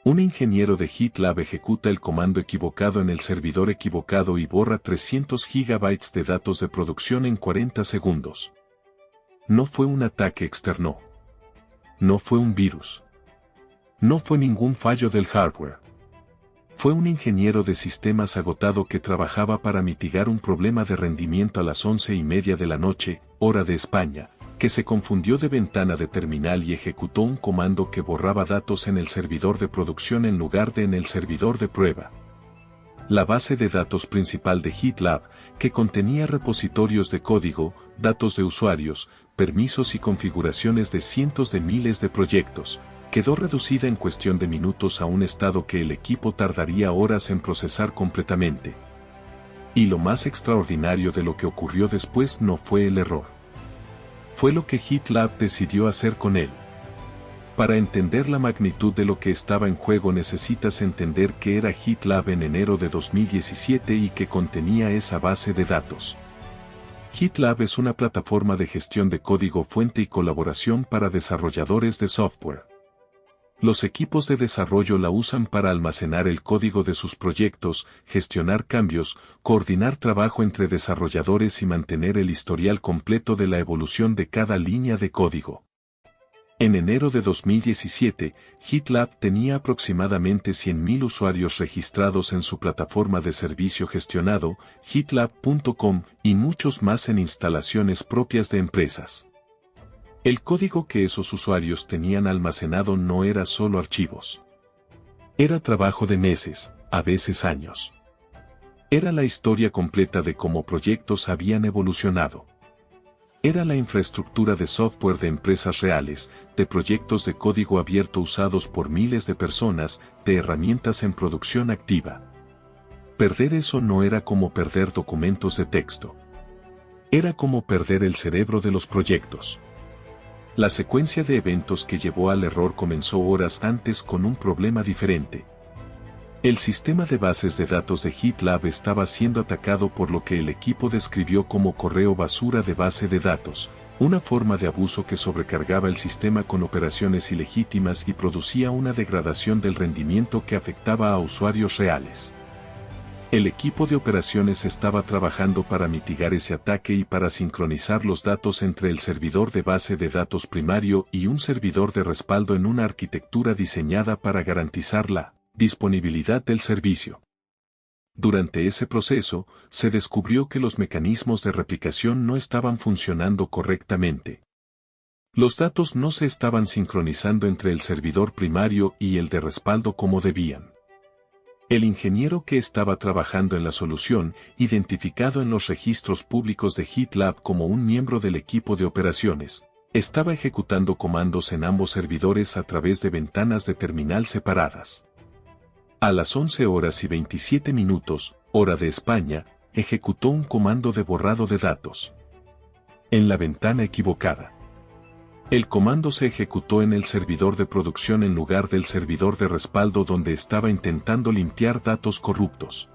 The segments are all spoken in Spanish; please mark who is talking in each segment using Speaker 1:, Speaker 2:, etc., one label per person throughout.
Speaker 1: Un ingeniero de GitLab ejecuta el comando equivocado en el servidor equivocado y borra 300 GB de datos de producción en 40 segundos. No fue un ataque externo. No fue un virus. No fue ningún fallo del hardware. Fue un ingeniero de sistemas agotado que trabajaba para mitigar un problema de rendimiento a las 11:30 de la noche, hora de España, que se confundió de ventana de terminal y ejecutó un comando que borraba datos en el servidor de producción en lugar de en el servidor de prueba. La base de datos principal de GitLab, que contenía repositorios de código, datos de usuarios, permisos y configuraciones de cientos de miles de proyectos, quedó reducida en cuestión de minutos a un estado que el equipo tardaría horas en procesar completamente. Y lo más extraordinario de lo que ocurrió después no fue el error. Fue lo que GitLab decidió hacer con él. Para entender la magnitud de lo que estaba en juego necesitas entender qué era GitLab en enero de 2017 y que contenía esa base de datos. GitLab es una plataforma de gestión de código fuente y colaboración para desarrolladores de software. Los equipos de desarrollo la usan para almacenar el código de sus proyectos, gestionar cambios, coordinar trabajo entre desarrolladores y mantener el historial completo de la evolución de cada línea de código. En enero de 2017, GitLab tenía aproximadamente 100.000 usuarios registrados en su plataforma de servicio gestionado, gitlab.com, y muchos más en instalaciones propias de empresas. El código que esos usuarios tenían almacenado no era solo archivos. Era trabajo de meses, a veces años. Era la historia completa de cómo proyectos habían evolucionado. Era la infraestructura de software de empresas reales, de proyectos de código abierto usados por miles de personas, de herramientas en producción activa. Perder eso no era como perder documentos de texto. Era como perder el cerebro de los proyectos. La secuencia de eventos que llevó al error comenzó horas antes con un problema diferente. El sistema de bases de datos de GitLab estaba siendo atacado por lo que el equipo describió como correo basura de base de datos, una forma de abuso que sobrecargaba el sistema con operaciones ilegítimas y producía una degradación del rendimiento que afectaba a usuarios reales. El equipo de operaciones estaba trabajando para mitigar ese ataque y para sincronizar los datos entre el servidor de base de datos primario y un servidor de respaldo en una arquitectura diseñada para garantizar la disponibilidad del servicio. Durante ese proceso, se descubrió que los mecanismos de replicación no estaban funcionando correctamente. Los datos no se estaban sincronizando entre el servidor primario y el de respaldo como debían. El ingeniero que estaba trabajando en la solución, identificado en los registros públicos de GitLab como un miembro del equipo de operaciones, estaba ejecutando comandos en ambos servidores a través de ventanas de terminal separadas. A las 11:27, hora de España, ejecutó un comando de borrado de datos. En la ventana equivocada. El comando se ejecutó en el servidor de producción en lugar del servidor de respaldo donde estaba intentando limpiar datos corruptos.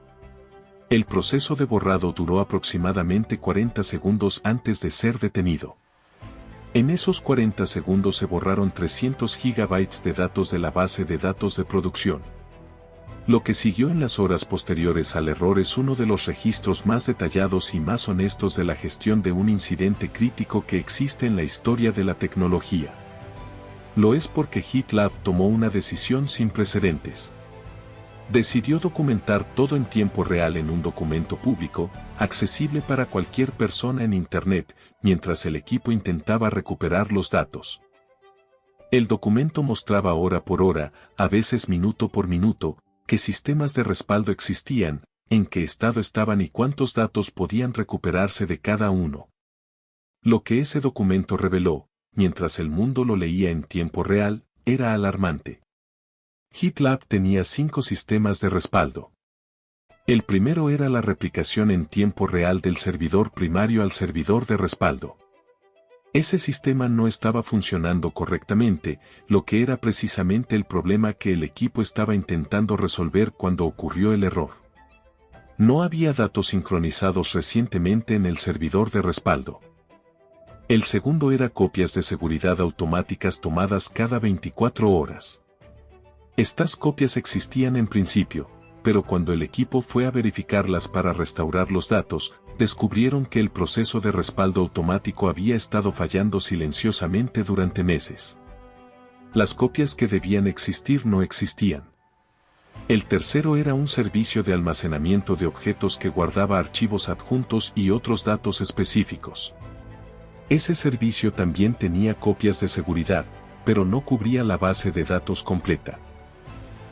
Speaker 1: El proceso de borrado duró aproximadamente 40 segundos antes de ser detenido. En esos 40 segundos se borraron 300 GB de datos de la base de datos de producción. Lo que siguió en las horas posteriores al error es uno de los registros más detallados y más honestos de la gestión de un incidente crítico que existe en la historia de la tecnología. Lo es porque GitLab tomó una decisión sin precedentes. Decidió documentar todo en tiempo real en un documento público, accesible para cualquier persona en Internet, mientras el equipo intentaba recuperar los datos. El documento mostraba hora por hora, a veces minuto por minuto, qué sistemas de respaldo existían, en qué estado estaban y cuántos datos podían recuperarse de cada uno. Lo que ese documento reveló, mientras el mundo lo leía en tiempo real, era alarmante. GitLab tenía 5 sistemas de respaldo. El primero era la replicación en tiempo real del servidor primario al servidor de respaldo. Ese sistema no estaba funcionando correctamente, lo que era precisamente el problema que el equipo estaba intentando resolver cuando ocurrió el error. No había datos sincronizados recientemente en el servidor de respaldo. El segundo era copias de seguridad automáticas tomadas cada 24 horas. Estas copias existían en principio, pero cuando el equipo fue a verificarlas para restaurar los datos, descubrieron que el proceso de respaldo automático había estado fallando silenciosamente durante meses. Las copias que debían existir no existían. El tercero era un servicio de almacenamiento de objetos que guardaba archivos adjuntos y otros datos específicos. Ese servicio también tenía copias de seguridad, pero no cubría la base de datos completa.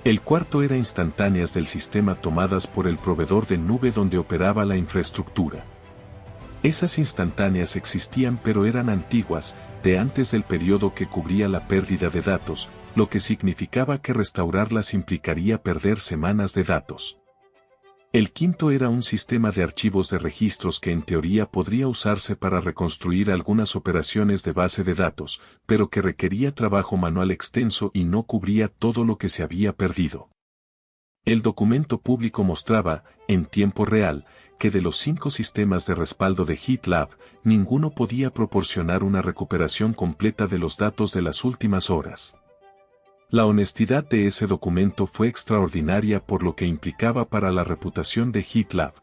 Speaker 1: El cuarto era instantáneas del sistema tomadas por el proveedor de nube donde operaba la infraestructura. Esas instantáneas existían pero eran antiguas, de antes del periodo que cubría la pérdida de datos, lo que significaba que restaurarlas implicaría perder semanas de datos. El quinto era un sistema de archivos de registros que en teoría podría usarse para reconstruir algunas operaciones de base de datos, pero que requería trabajo manual extenso y no cubría todo lo que se había perdido. El documento público mostraba, en tiempo real, que de los 5 sistemas de respaldo de GitLab, ninguno podía proporcionar una recuperación completa de los datos de las últimas horas. La honestidad de ese documento fue extraordinaria por lo que implicaba para la reputación de GitLab.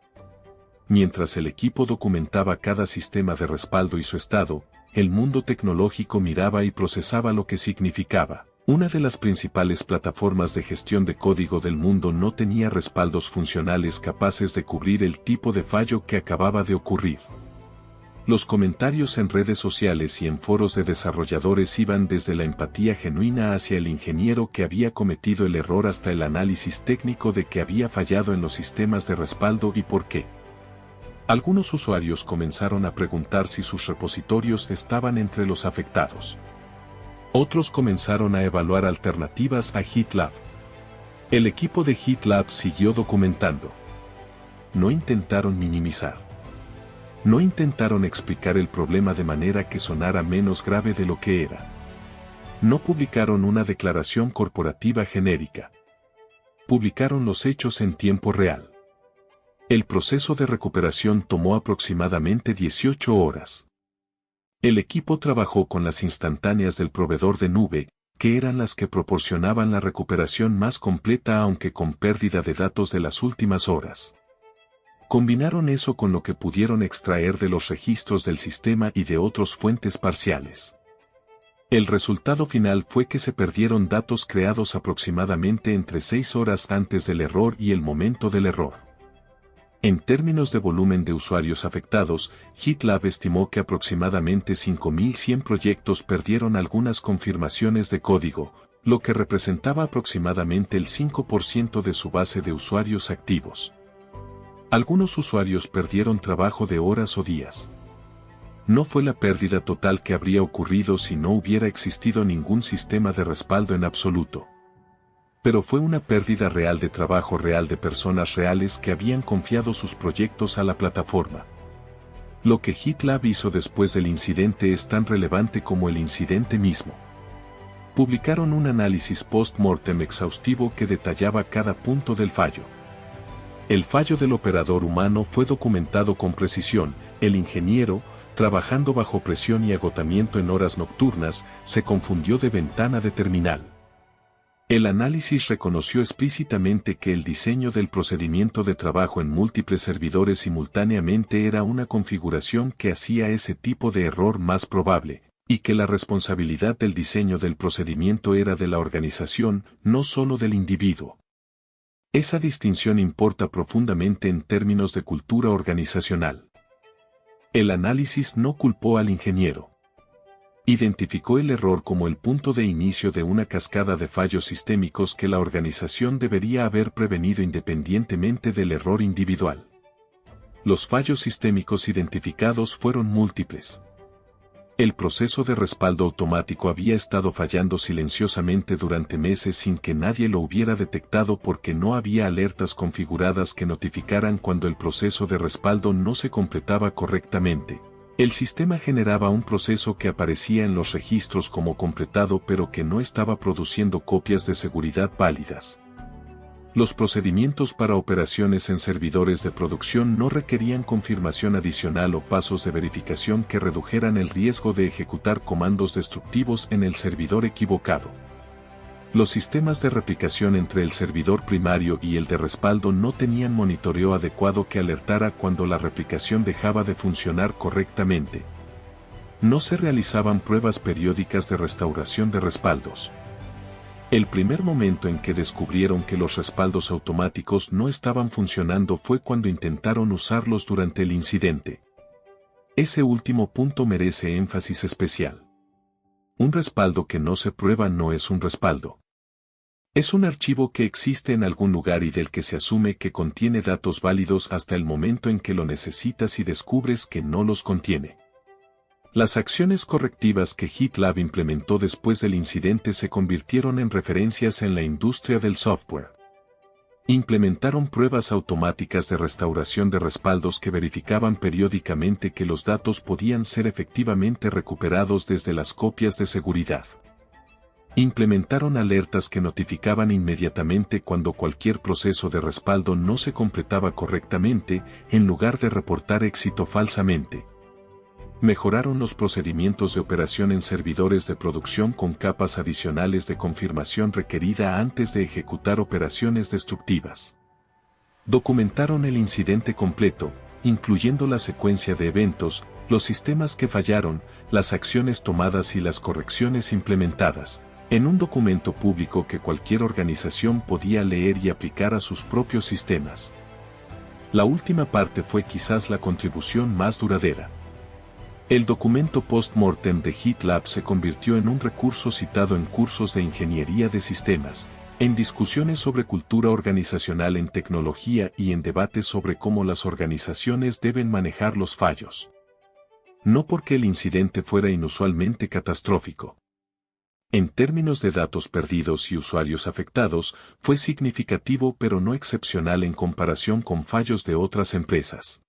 Speaker 1: Mientras el equipo documentaba cada sistema de respaldo y su estado, el mundo tecnológico miraba y procesaba lo que significaba. Una de las principales plataformas de gestión de código del mundo no tenía respaldos funcionales capaces de cubrir el tipo de fallo que acababa de ocurrir. Los comentarios en redes sociales y en foros de desarrolladores iban desde la empatía genuina hacia el ingeniero que había cometido el error hasta el análisis técnico de que había fallado en los sistemas de respaldo y por qué. Algunos usuarios comenzaron a preguntar si sus repositorios estaban entre los afectados. Otros comenzaron a evaluar alternativas a GitLab. El equipo de GitLab siguió documentando. No intentaron minimizar. No intentaron explicar el problema de manera que sonara menos grave de lo que era. No publicaron una declaración corporativa genérica. Publicaron los hechos en tiempo real. El proceso de recuperación tomó aproximadamente 18 horas. El equipo trabajó con las instantáneas del proveedor de nube, que eran las que proporcionaban la recuperación más completa aunque con pérdida de datos de las últimas horas. Combinaron eso con lo que pudieron extraer de los registros del sistema y de otras fuentes parciales. El resultado final fue que se perdieron datos creados aproximadamente entre 6 horas antes del error y el momento del error. En términos de volumen de usuarios afectados, GitLab estimó que aproximadamente 5.100 proyectos perdieron algunas confirmaciones de código, lo que representaba aproximadamente el 5% de su base de usuarios activos. Algunos usuarios perdieron trabajo de horas o días. No fue la pérdida total que habría ocurrido si no hubiera existido ningún sistema de respaldo en absoluto. Pero fue una pérdida real de trabajo real de personas reales que habían confiado sus proyectos a la plataforma. Lo que GitLab hizo después del incidente es tan relevante como el incidente mismo. Publicaron un análisis post-mortem exhaustivo que detallaba cada punto del fallo. El fallo del operador humano fue documentado con precisión. El ingeniero, trabajando bajo presión y agotamiento en horas nocturnas, se confundió de ventana de terminal. El análisis reconoció explícitamente que el diseño del procedimiento de trabajo en múltiples servidores simultáneamente era una configuración que hacía ese tipo de error más probable, y que la responsabilidad del diseño del procedimiento era de la organización, no solo del individuo. Esa distinción importa profundamente en términos de cultura organizacional. El análisis no culpó al ingeniero. Identificó el error como el punto de inicio de una cascada de fallos sistémicos que la organización debería haber prevenido independientemente del error individual. Los fallos sistémicos identificados fueron múltiples. El proceso de respaldo automático había estado fallando silenciosamente durante meses sin que nadie lo hubiera detectado porque no había alertas configuradas que notificaran cuando el proceso de respaldo no se completaba correctamente. El sistema generaba un proceso que aparecía en los registros como completado pero que no estaba produciendo copias de seguridad válidas. Los procedimientos para operaciones en servidores de producción no requerían confirmación adicional o pasos de verificación que redujeran el riesgo de ejecutar comandos destructivos en el servidor equivocado. Los sistemas de replicación entre el servidor primario y el de respaldo no tenían monitoreo adecuado que alertara cuando la replicación dejaba de funcionar correctamente. No se realizaban pruebas periódicas de restauración de respaldos. El primer momento en que descubrieron que los respaldos automáticos no estaban funcionando fue cuando intentaron usarlos durante el incidente. Ese último punto merece énfasis especial. Un respaldo que no se prueba no es un respaldo. Es un archivo que existe en algún lugar y del que se asume que contiene datos válidos hasta el momento en que lo necesitas y descubres que no los contiene. Las acciones correctivas que GitLab implementó después del incidente se convirtieron en referencias en la industria del software. Implementaron pruebas automáticas de restauración de respaldos que verificaban periódicamente que los datos podían ser efectivamente recuperados desde las copias de seguridad. Implementaron alertas que notificaban inmediatamente cuando cualquier proceso de respaldo no se completaba correctamente, en lugar de reportar éxito falsamente. Mejoraron los procedimientos de operación en servidores de producción con capas adicionales de confirmación requerida antes de ejecutar operaciones destructivas. Documentaron el incidente completo, incluyendo la secuencia de eventos, los sistemas que fallaron, las acciones tomadas y las correcciones implementadas, en un documento público que cualquier organización podía leer y aplicar a sus propios sistemas. La última parte fue quizás la contribución más duradera. El documento post-mortem de GitLab se convirtió en un recurso citado en cursos de ingeniería de sistemas, en discusiones sobre cultura organizacional en tecnología y en debates sobre cómo las organizaciones deben manejar los fallos. No porque el incidente fuera inusualmente catastrófico. En términos de datos perdidos y usuarios afectados, fue significativo pero no excepcional en comparación con fallos de otras empresas.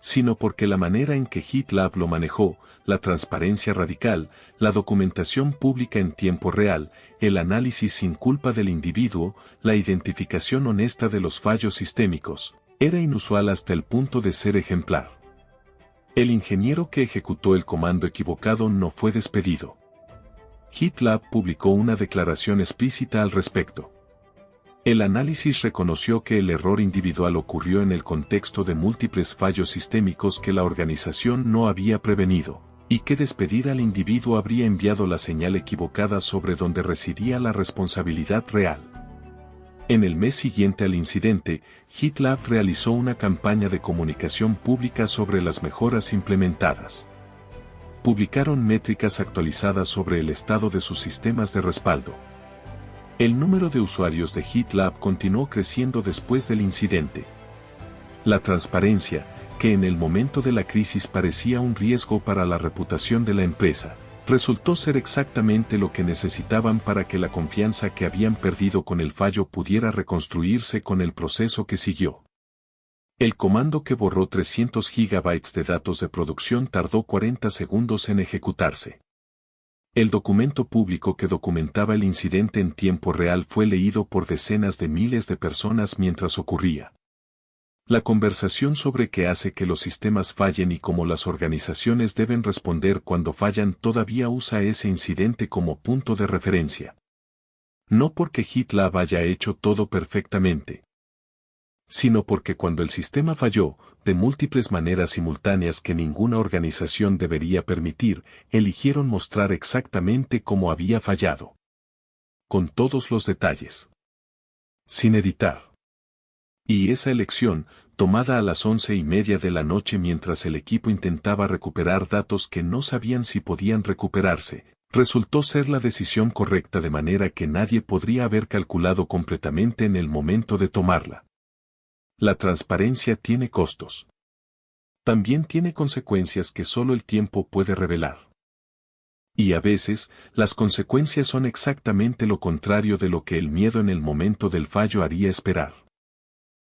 Speaker 1: Sino porque la manera en que GitLab lo manejó, la transparencia radical, la documentación pública en tiempo real, el análisis sin culpa del individuo, la identificación honesta de los fallos sistémicos, era inusual hasta el punto de ser ejemplar. El ingeniero que ejecutó el comando equivocado no fue despedido. GitLab publicó una declaración explícita al respecto. El análisis reconoció que el error individual ocurrió en el contexto de múltiples fallos sistémicos que la organización no había prevenido, y que despedir al individuo habría enviado la señal equivocada sobre dónde residía la responsabilidad real. En el mes siguiente al incidente, GitLab realizó una campaña de comunicación pública sobre las mejoras implementadas. Publicaron métricas actualizadas sobre el estado de sus sistemas de respaldo. El número de usuarios de GitLab continuó creciendo después del incidente. La transparencia, que en el momento de la crisis parecía un riesgo para la reputación de la empresa, resultó ser exactamente lo que necesitaban para que la confianza que habían perdido con el fallo pudiera reconstruirse con el proceso que siguió. El comando que borró 300 GB de datos de producción tardó 40 segundos en ejecutarse. El documento público que documentaba el incidente en tiempo real fue leído por decenas de miles de personas mientras ocurría. La conversación sobre qué hace que los sistemas fallen y cómo las organizaciones deben responder cuando fallan todavía usa ese incidente como punto de referencia. No porque GitLab haya hecho todo perfectamente, sino porque cuando el sistema falló, de múltiples maneras simultáneas que ninguna organización debería permitir, eligieron mostrar exactamente cómo había fallado. Con todos los detalles. Sin editar. Y esa elección, tomada a las 11:30 de la noche mientras el equipo intentaba recuperar datos que no sabían si podían recuperarse, resultó ser la decisión correcta de manera que nadie podría haber calculado completamente en el momento de tomarla. La transparencia tiene costos. También tiene consecuencias que solo el tiempo puede revelar. Y a veces, las consecuencias son exactamente lo contrario de lo que el miedo en el momento del fallo haría esperar.